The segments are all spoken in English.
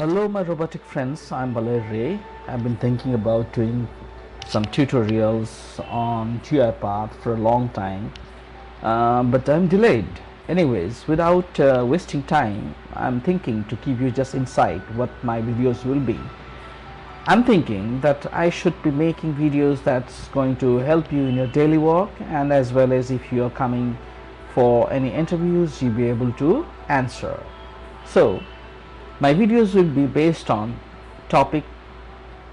Hello my robotic friends, I'm Ray. I've been thinking about doing some tutorials on UiPath for a long time, but I'm delayed. Anyways, without wasting time, I'm thinking to give you just insight what my videos will be. I'm thinking that I should be making videos that's going to help you in your daily work, and as well as if you're coming for any interviews, you'll be able to answer. So my videos will be based on topic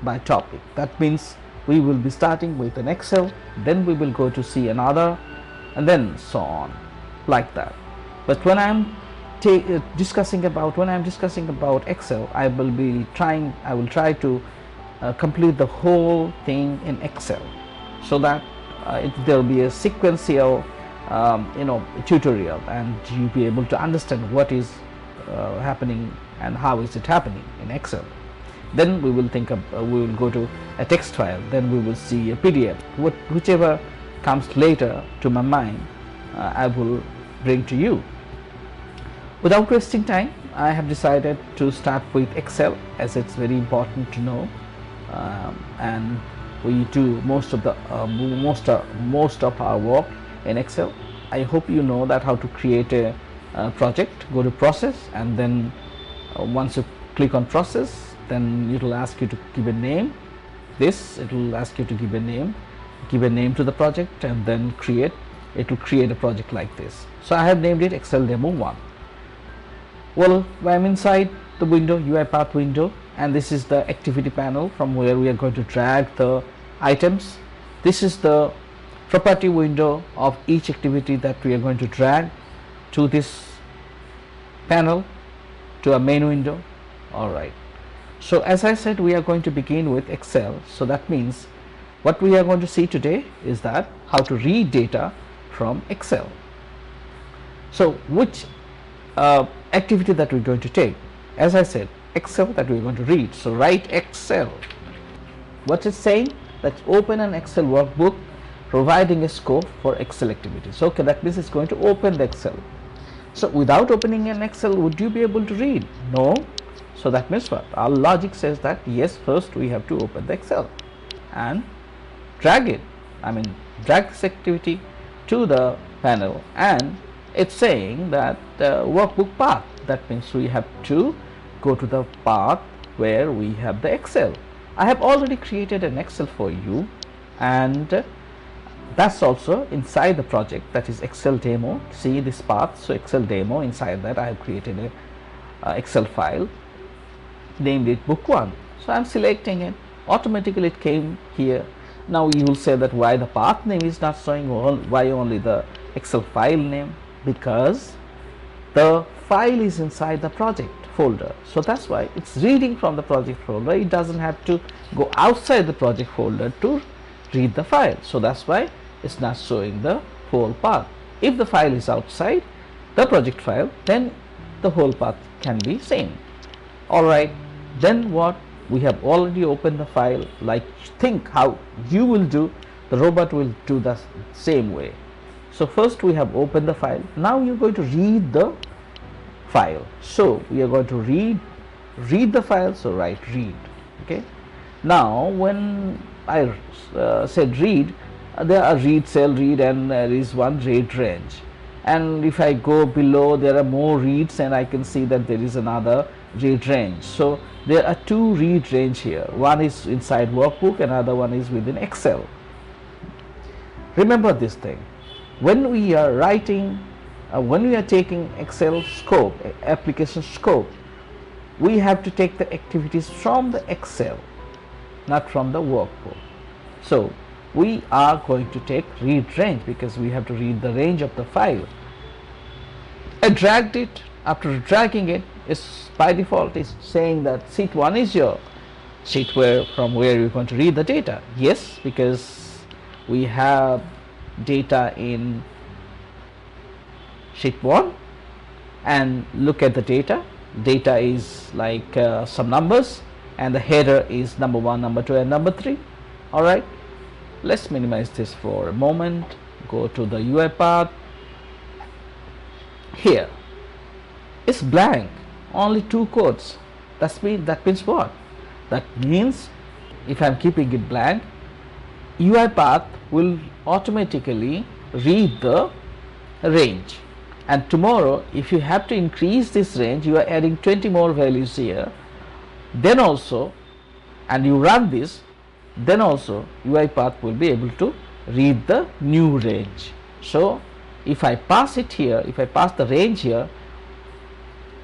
by topic. That means we will be starting with an Excel, then we will go to see another, and then so on, like that. But when I'm discussing about Excel, I will try to complete the whole thing in Excel, so that there will be a sequential tutorial, and you'll be able to understand what is happening and how is it happening in Excel. Then we will we will go to a text file, then we will see a PDF. Whichever comes later to my mind, I will bring to you. Without wasting time, I have decided to start with Excel, as it's very important to know, and we do most of our work in Excel. I hope you know that how to create a project. Go to process, and then once you click on process, then it will ask you to give a name. It will ask you to give a name to the project, and then it will create a project like this. So I have named it Excel Demo 1. Well, I'm inside the window, UiPath window, and this is the activity panel from where we are going to drag the items. This is the property window of each activity that we are going to drag to this panel, to a main window. Alright, so as I said, we are going to begin with Excel. So that means what we are going to see today is that how to read data from Excel. So which activity that we're going to take? As I said, Excel that we're going to read. So write Excel. What it's saying? Let's open an Excel workbook providing a scope for Excel activities. Okay, that means it's going to open the Excel. So without opening an Excel, would you be able to read? No. So that means what? Our logic says that yes, first we have to open the Excel and drag this activity to the panel, and it's saying that workbook path. That means we have to go to the path where we have the Excel. I have already created an Excel for you, and that's also inside the project, that is Excel demo. See this path, so Excel demo, inside that I have created a Excel file, named it book 1. So I'm selecting it, automatically it came here. Now you will say that why the path name is not showing, why only the Excel file name? Because the file is inside the project folder, so that's why it's reading from the project folder. It doesn't have to go outside the project folder to read the file, so that's why it's not showing the whole path. If the file is outside the project file, then the whole path can be seen. Alright, then what? We have already opened the file. Like, think how you will do, the robot will do the same way. So first we have opened the file. Now you're going to read the file. So we are going to read the file, so write read. Okay, now when I said read, there are read cell, read, and there is one read range, and if I go below, there are more reads, and I can see that there is another read range. So there are two read range here. One is inside workbook, another one is within Excel. Remember this thing, when we are writing, when we are taking Excel scope, application scope, we have to take the activities from the Excel, not from the workbook. So we are going to take read range, because we have to read the range of the file. I dragged it. After dragging it, it's by default is saying that sheet 1 is your sheet from where you're going to read the data. Yes, because we have data in sheet 1, and look at the data. Data is like some numbers, and the header is number 1, number 2, and number 3. Alright, let's minimize this for a moment. Go to the UiPath. Here it's blank, only 2 codes. That means what? That means if I'm keeping it blank, UiPath will automatically read the range. And tomorrow, if you have to increase this range, you are adding 20 more values here. Then also, and you run this, then also UiPath will be able to read the new range. So if I pass it here, if I pass the range here,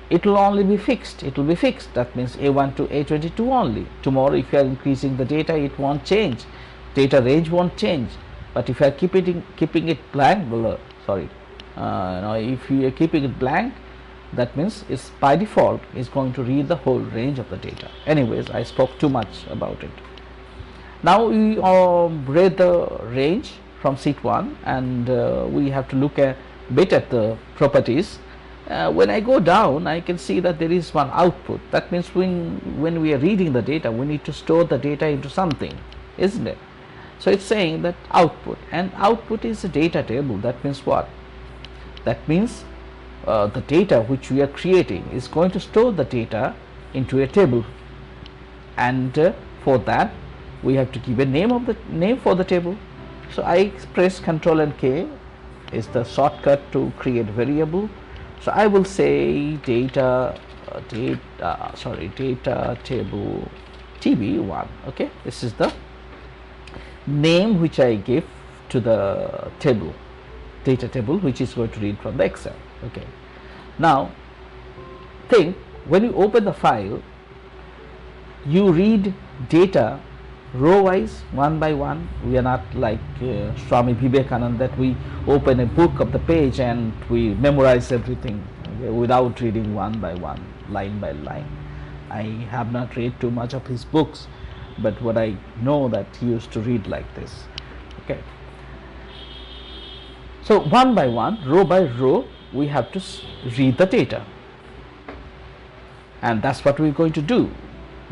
it will only be fixed. It will be fixed. That means A1 to A22 only. Tomorrow, if you are increasing the data, it won't change. Data range won't change. But if you are keeping it blank, if you are keeping it blank, that means it's by default is going to read the whole range of the data. Anyways, I spoke too much about it. Now we read the range from sheet 1, and we have to look a bit at the properties. When I go down, I can see that there is one output. That means when we are reading the data, we need to store the data into something, isn't it? So it's saying that output, and output is a data table. That means what? That means the data which we are creating is going to store the data into a table, and for that we have to give a name for the table. So I press Ctrl and K is the shortcut to create variable. So I will say data table tb1. Okay, this is the name which I give to the table, data table, which is going to read from the Excel. Okay, now think, when you open the file, you read data row wise, one by one. We are not like Swami Vivekananda, that we open a book of the page and we memorize everything, okay, without reading one by one, line by line. I have not read too much of his books, but what I know that he used to read like this. Okay, so one by one, row by row, we have to read the data, and that's what we're going to do.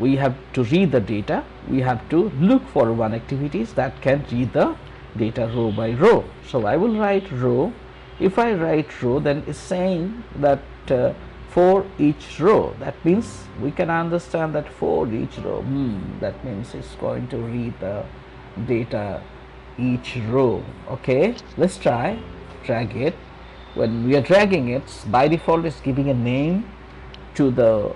We have to read the data. We have to look for one activities that can read the data row by row. So I will write row. If I write row, then it's saying that for each row. That means we can understand that for each row, that means it's going to read the data each row. Okay, let's try. Drag it. When we are dragging it, by default it's giving a name to the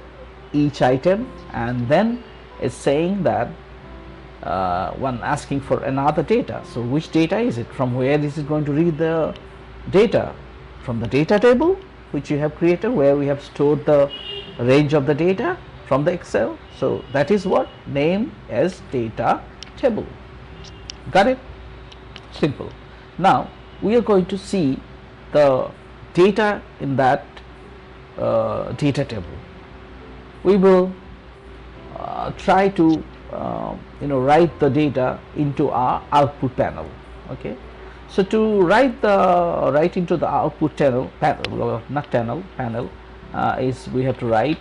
each item, and then it's saying that one asking for another data. So which data is it? From where this is going to read the data? From the data table which you have created, where we have stored the range of the data from the Excel. So that is what name as data table. Got it? Simple. Now we are going to see the data in that data table. We will try to write the data into our output panel. Okay, so to write into the output panel is we have to write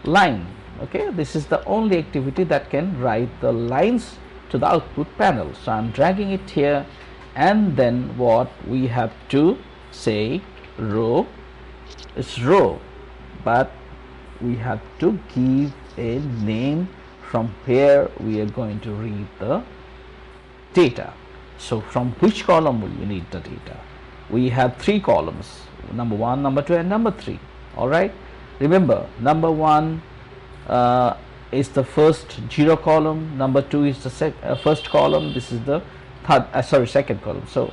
line. Okay, this is the only activity that can write the lines to the output panel. So I'm dragging it here, and then what we have to say, row, it's row, but we have to give a name from where we are going to read the data. So from which column will we need the data? We have three columns, number 1, number 2, and number 3. All right, remember, number 1 is the first 0 column, number 2 is the first column, this is the second column. So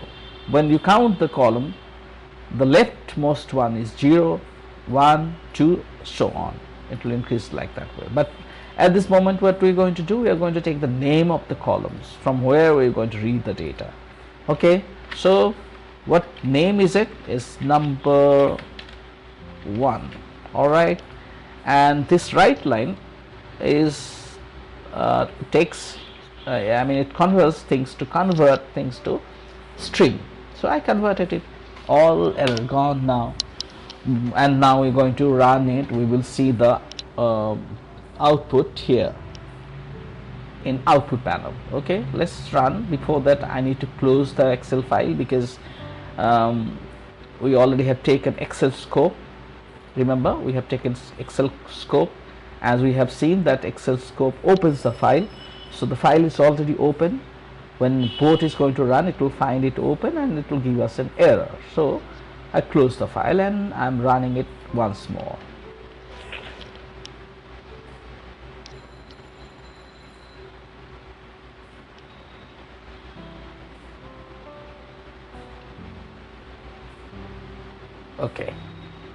when you count the column, the leftmost one is 0, 1, 2, so on. It will increase like that way. But at this moment, what we're going to do, we are going to take the name of the columns from where we're going to read the data. Okay, so what name is it? Is number 1. All right, and this right line is it converts things to string. So I converted it. All error gone now, and now we're going to run it. We will see the output here in output panel. Okay, let's run. Before that, I need to close the Excel file, because we already have taken Excel scope. Remember, we have taken Excel scope, As we have seen that Excel scope opens the file, so the file is already open. When boot is going to run, it will find it open and it will give us an error. So I close the file and I'm running it once more. Okay,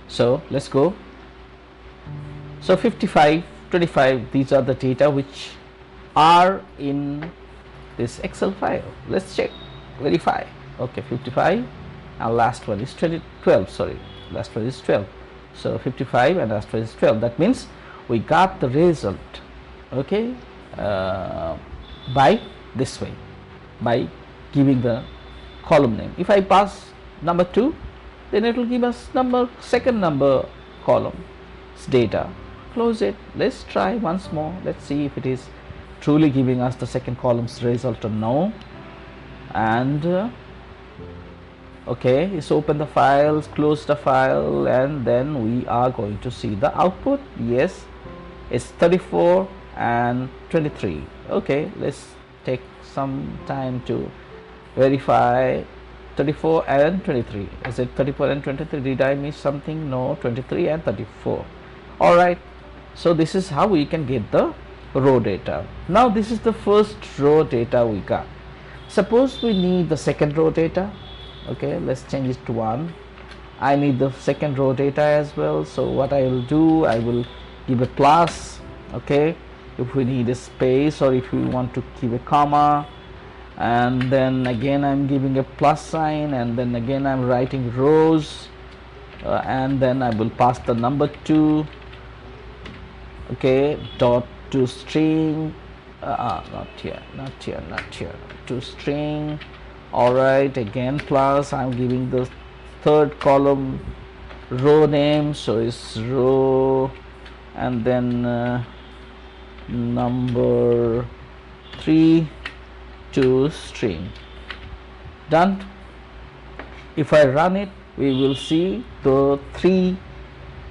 so let's go. So 55, 25, these are the data which are in this Excel file. Let's check, verify. Okay, 55 and last one is 12, sorry, last one is 12. So 55 and last one is 12. That means we got the result, okay, by this way, by giving the column name. If I pass number 2, then it will give us second number column data. Close it. Let's try once more. Let's see if it is truly giving us the second column's result or no. And okay, let's open the files, close the file, and then we are going to see the output. Yes, it's 34 and 23. Okay, let's take some time to verify. 34 and 23. Is it 34 and 23? Did I miss something? No, 23 and 34. Alright, so this is how we can get the row data. Now this is the first row data we got. Suppose we need the second row data. Okay, let's change it to 1. I need the second row data as well. So what I will do, I will give a plus. Okay, if we need a space or if we want to give a comma, and then again I'm giving a plus sign, and then again I'm writing rows, and then I will pass the number 2. Okay, dot to string, not here, to string. Alright, again plus, I'm giving the third column row name, so it's row, and then number 3 to string. Done. If I run it, we will see the 3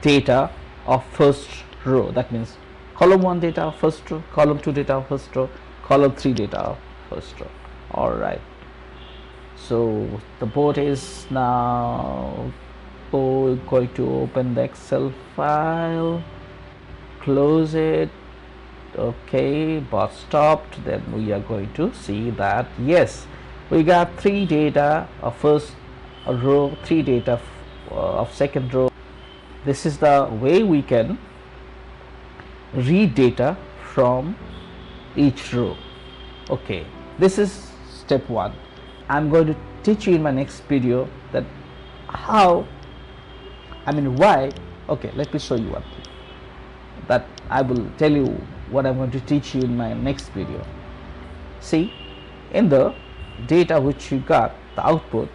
data of first row. That means column 1 data of first row, column 2 data of first row, column 3 data of first row. Alright, so the board is now going to open the Excel file, close it. Okay, bot stopped. Then we are going to see that yes, we got 3 data of first row, 3 data of second row. This is the way we can read data from each row. Okay, this is step 1. I'm going to teach you in my next video that why. Okay, let me show you one thing. That I will tell you what I'm going to teach you in my next video. See, in the data which you got, the output,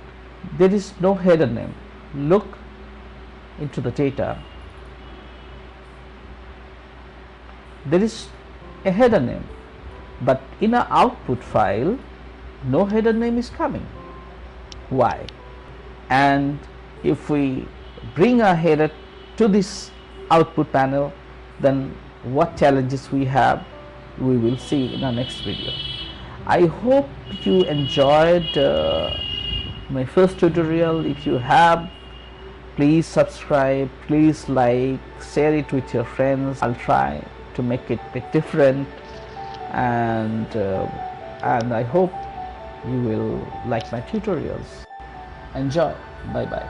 there is no header name. Look into the data. There is a header name, but in our output file, no header name is coming. Why? And if we bring a header to this output panel, then what challenges we have, we will see in our next video. I hope you enjoyed my first tutorial. If you have, please subscribe, please like, share it with your friends. I'll try to make it a bit different, and I hope you will like my tutorials. Enjoy. Bye bye.